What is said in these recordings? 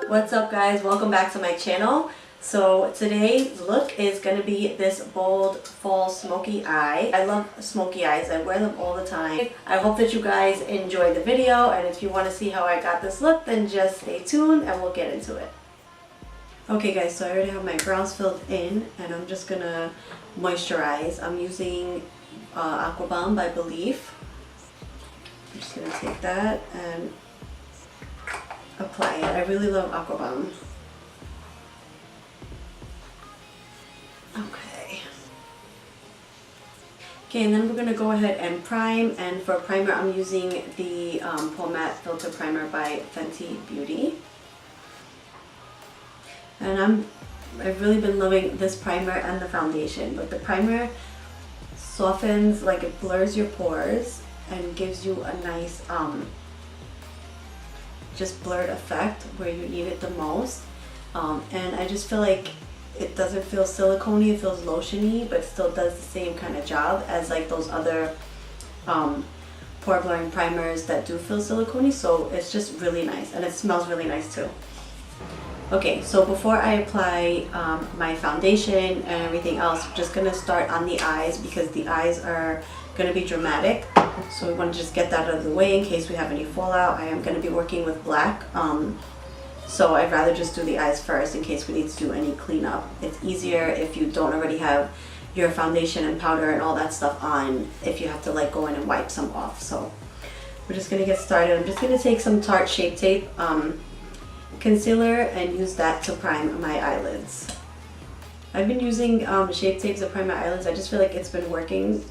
What's up guys, welcome back to my channel. So today's look is going to be this bold fall smoky eye. I love smoky eyes, I wear them all the time. I hope that you guys enjoyed the video, and if you want to see how I got this look, then just stay tuned and we'll get into it. Okay guys, so I already have my brows filled in and I'm just going to moisturize. I'm using Aqua Bomb by Belif. I'm just going to take that and apply it. I really love Aqua Bomb. Okay, and then we're going to go ahead and prime, and for primer I'm using the Matte Filt'r Primer by Fenty Beauty. And I've really been loving this primer and the foundation. But the primer softens, like it blurs your pores and gives you a nice just blurred effect where you need it the most. And I just feel like it doesn't feel silicone-y, it feels lotion-y, but still does the same kind of job as like those other pore blurring primers that do feel silicone-y. So it's just really nice, and it smells really nice too. Okay, so before I apply my foundation and everything else, I'm just gonna start on the eyes because the eyes are gonna be dramatic. So we want to just get that out of the way in case we have any fallout. I am gonna be working with black. So I'd rather just do the eyes first in case we need to do any cleanup. It's easier if you don't already have your foundation and powder and all that stuff on, if you have to like go in and wipe some off. So we're just going to get started. I'm just going to take some Tarte Shape Tape concealer and use that to prime my eyelids. I've been using Shape Tape to prime my eyelids. I just feel like it's been working.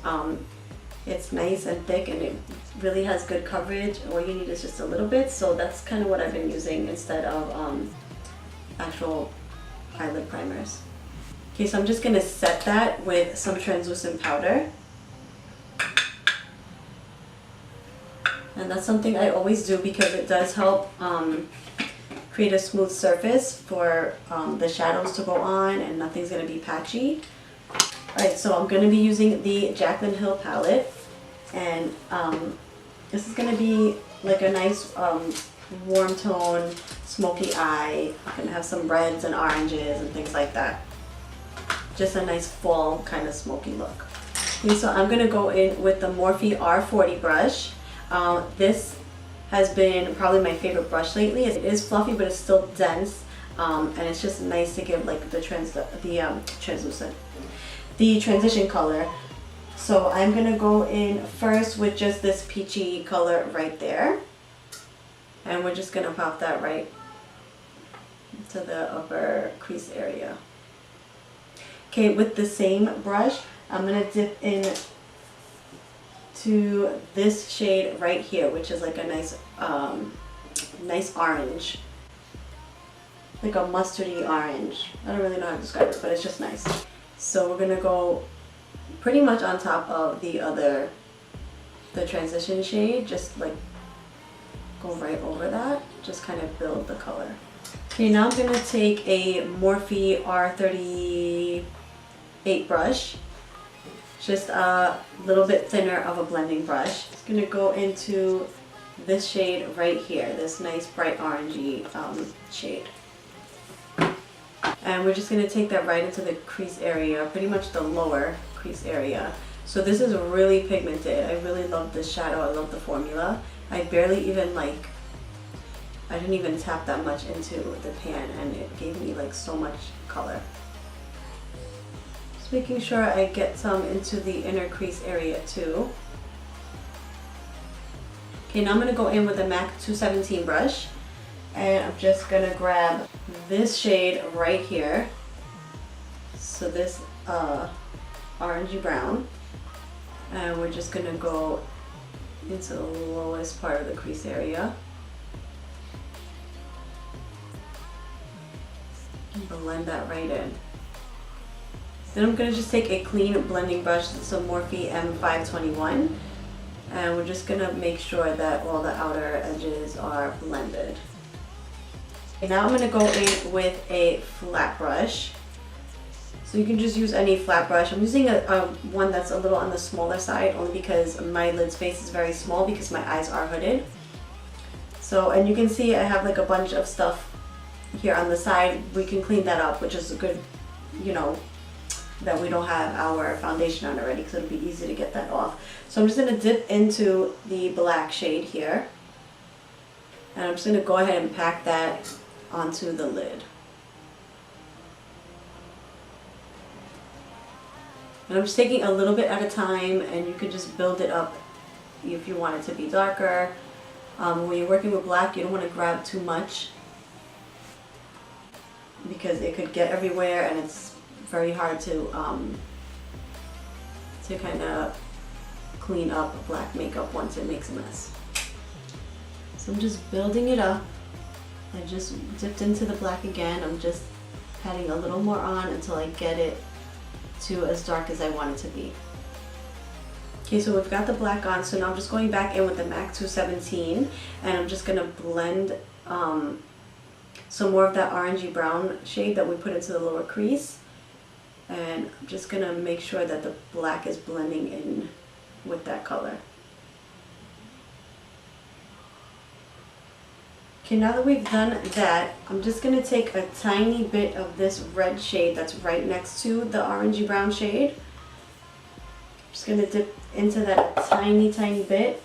It's nice and thick and it really has good coverage. All you need is just a little bit, so that's kind of what I've been using instead of actual eyelid primers. Okay, so I'm just going to set that with some translucent powder. And that's something I always do because it does help create a smooth surface for the shadows to go on and nothing's going to be patchy. Alright, so I'm going to be using the Jaclyn Hill palette, and this is going to be like a nice warm tone, smoky eye. I'm going to have some reds and oranges and things like that. Just a nice fall kind of smoky look. Okay, so I'm going to go in with the Morphe R40 brush. This has been probably my favorite brush lately. It is fluffy, but it's still dense, and it's just nice to give like the transition color. So I'm going to go in first with just this peachy color right there. And we're just going to pop that right to the upper crease area. Okay, with the same brush, I'm going to dip in to this shade right here, which is like a nice, nice orange. Like a mustardy orange. I don't really know how to describe it, but it's just nice. So we're gonna go pretty much on top of the transition shade, just like go right over that, just kind of build the color. Okay, now I'm gonna take a Morphe R38 brush, just a little bit thinner of a blending brush. Just gonna go into this shade right here, this nice bright orangey shade. And we're just going to take that right into the crease area, pretty much the lower crease area. So this is really pigmented. I really love this shadow. I love the formula. I barely even I didn't even tap that much into the pan, and it gave me like so much color. Just making sure I get some into the inner crease area too. Okay, now I'm going to go in with a MAC 217 brush. And I'm just going to grab this shade right here. So this orangey brown. And we're just going to go into the lowest part of the crease area. And blend that right in. Then I'm going to just take a clean blending brush, some Morphe M521. And we're just going to make sure that all the outer edges are blended. Okay, now I'm going to go in with a flat brush. So you can just use any flat brush. I'm using a one that's a little on the smaller side, only because my lid space is very small because my eyes are hooded. So, and you can see I have like a bunch of stuff here on the side, we can clean that up, which is a good, you know, that we don't have our foundation on already, because it'll be easy to get that off. So I'm just going to dip into the black shade here, and I'm just going to go ahead and pack that onto the lid. And I'm just taking a little bit at a time, and you can just build it up if you want it to be darker. When you're working with black, you don't want to grab too much because it could get everywhere, and it's very hard to kind of clean up black makeup once it makes a mess. So I'm just building it up. I just dipped into the black again. I'm just adding a little more on until I get it to as dark as I want it to be. Okay, so we've got the black on, so now I'm just going back in with the MAC 217, and I'm just going to blend some more of that orangey brown shade that we put into the lower crease, and I'm just going to make sure that the black is blending in with that color. Okay, now that we've done that, I'm just going to take a tiny bit of this red shade that's right next to the orangey brown shade. I'm just going to dip into that a tiny, tiny bit,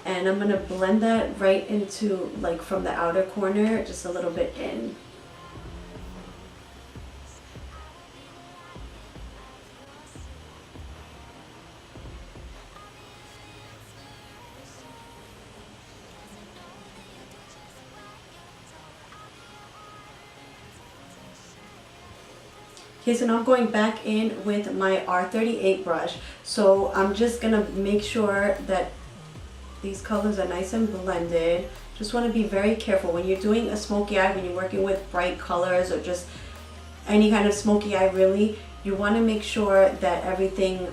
and I'm going to blend that right into, like, from the outer corner, just a little bit in. Okay, so now I'm going back in with my R38 brush. So I'm just gonna make sure that these colors are nice and blended. Just want to be very careful when you're doing a smoky eye, when you're working with bright colors or just any kind of smoky eye really, you want to make sure that everything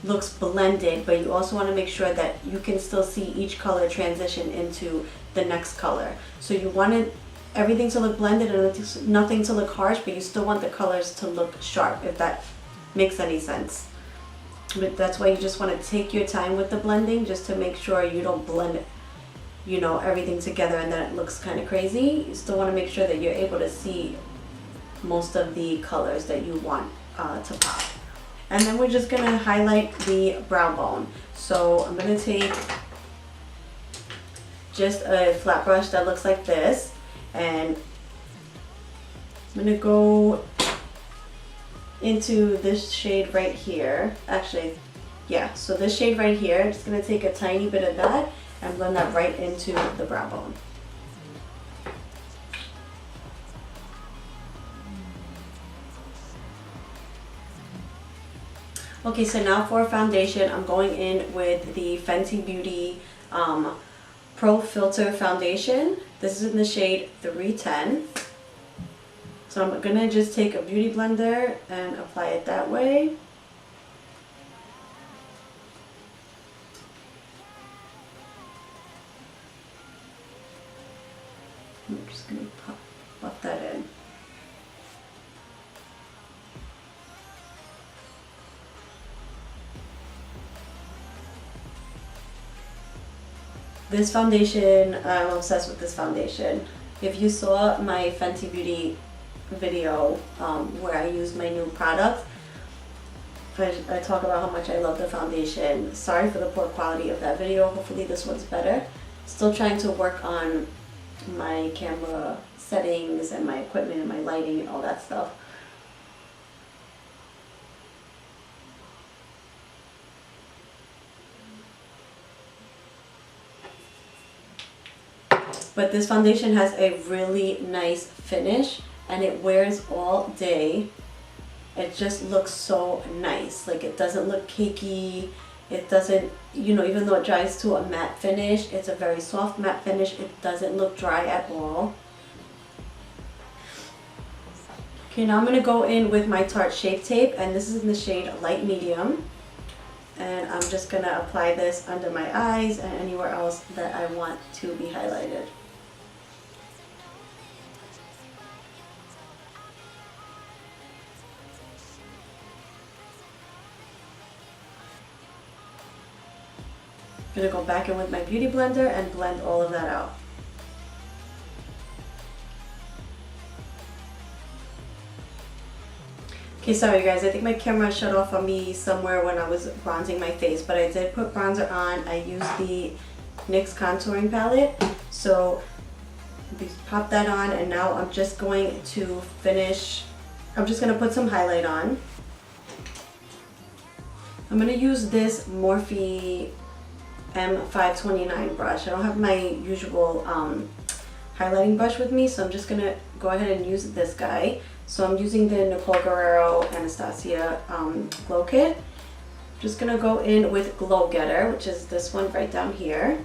looks blended, but you also want to make sure that you can still see each color transition into the next color. So you want everything to look blended and nothing to look harsh, but you still want the colors to look sharp, if that makes any sense. But that's why you just want to take your time with the blending, just to make sure you don't blend, you know, everything together and then it looks kind of crazy. You still want to make sure that you're able to see most of the colors that you want to pop. And then we're just going to highlight the brow bone. So I'm going to take just a flat brush that looks like this, and I'm going to go into this shade right here. Actually, yeah, so this shade right here, I'm just going to take a tiny bit of that and blend that right into the brow bone. Okay, so now for foundation, I'm going in with the Fenty Beauty Pro Filt'r foundation. This is in the shade 310. So I'm gonna just take a beauty blender and apply it that way. I'm just gonna buff that in. This foundation, I'm obsessed with this foundation. If you saw my Fenty Beauty video where I use my new product, I talk about how much I love the foundation. Sorry for the poor quality of that video. Hopefully this one's better. Still trying to work on my camera settings and my equipment and my lighting and all that stuff. But this foundation has a really nice finish and it wears all day. It just looks so nice. Like, it doesn't look cakey. It doesn't, you know, even though it dries to a matte finish, it's a very soft matte finish. It doesn't look dry at all. Okay, now I'm going to go in with my Tarte Shape Tape, and this is in the shade Light Medium. And I'm just going to apply this under my eyes and anywhere else that I want to be highlighted. I'm going to go back in with my beauty blender and blend all of that out. Okay, sorry guys, I think my camera shut off on me somewhere when I was bronzing my face, but I did put bronzer on. I used the NYX contouring palette, so pop that on, and now I'm just going to finish. I'm just going to put some highlight on. I'm going to use this Morphe M529 brush. I don't have my usual highlighting brush with me, so I'm just going to go ahead and use this guy. So I'm using the Nicole Guerrero Anastasia Glow Kit. I'm just going to go in with Glow Getter, which is this one right down here.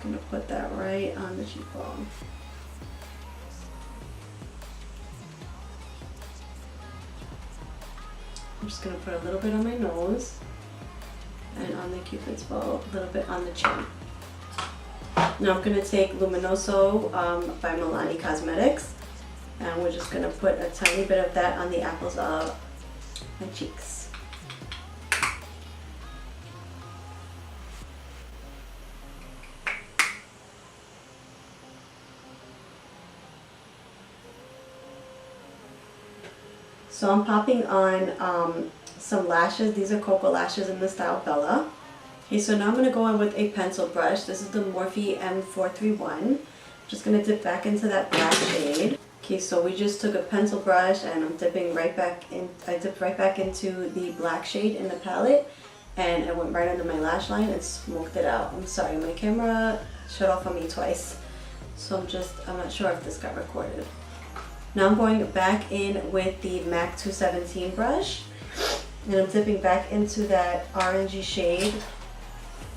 I'm going to put that right on the cheekbone. I'm just going to put a little bit on my nose and on the Cupid's bow, a little bit on the chin. Now I'm going to take Luminoso by Milani Cosmetics, and we're just going to put a tiny bit of that on the apples of my cheeks. So I'm popping on some lashes. These are Koko lashes in the style Bella. Okay, so now I'm going to go in with a pencil brush. This is the Morphe M431. I'm just going to dip back into that black shade. Okay, so we just took a pencil brush and I'm dipping right back in. I dipped right back into the black shade in the palette, and I went right under my lash line and smoked it out. I'm sorry, my camera shut off on me twice, so I'm not sure if this got recorded. Now I'm going back in with the MAC 217 brush, and I'm dipping back into that orangey shade,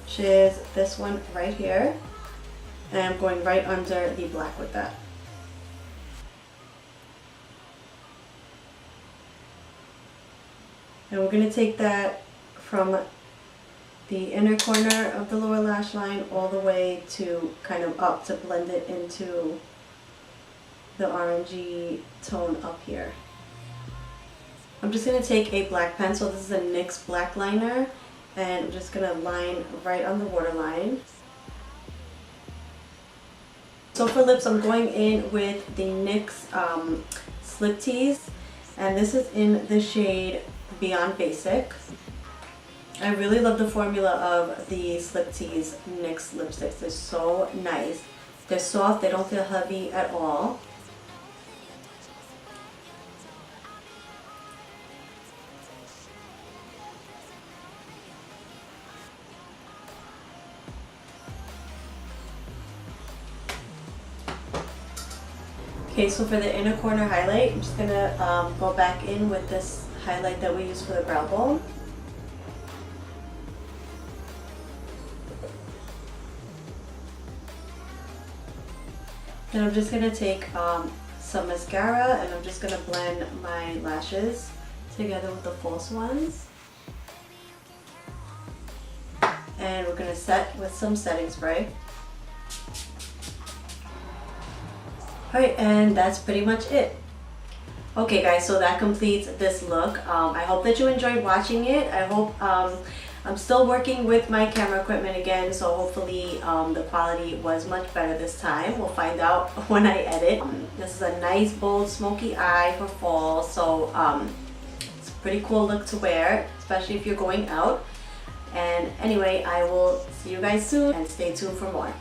which is this one right here, and I'm going right under the black with that. And we're going to take that from the inner corner of the lower lash line all the way to kind of up to blend it into the orangey tone up here. I'm just going to take a black pencil. This is a NYX black liner, and I'm just going to line right on the waterline. So for lips, I'm going in with the NYX Slip Tease, and this is in the shade Beyond Basic. I really love the formula of the Slip Tease NYX lipsticks. They're so nice. They're soft, they don't feel heavy at all. Okay, so for the inner corner highlight, I'm just going to go back in with this highlight that we use for the brow bone. Then I'm just going to take some mascara, and I'm just going to blend my lashes together with the false ones. And we're going to set with some setting spray. Alright, and that's pretty much it. Okay guys, so that completes this look. I hope that you enjoyed watching it. I hope I'm still working with my camera equipment again, so hopefully the quality was much better this time. We'll find out when I edit. This is a nice bold smoky eye for fall, so it's a pretty cool look to wear, especially if you're going out. And anyway, I will see you guys soon, and stay tuned for more.